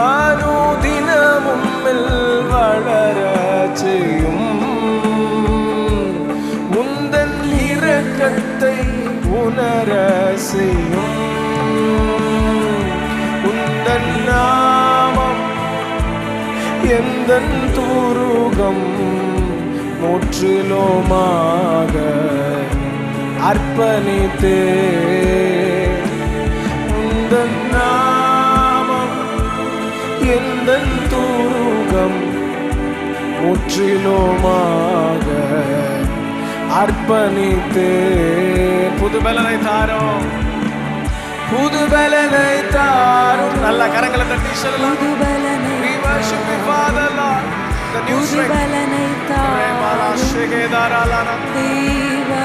அனுதினமும் வளர செய்யும். உந்தன் இரக்கத்தை உணர செய்யும். உந்தன் நாமம் எந்தன் துருகம் முற்றிலுமாக அர்ப்பணித்தே. உந்தன் நாமம் எந்தன் துருகம் முற்றிலுமாக அர்ப்பணித்தே. புது பலனை தாரும், புது பலனை தாரும். நல்ல கரங்களை தட்டி சொல்லலாம். புது பலனை We worship you, Father Lord. The new strength. பலனை தாரும் தேவா.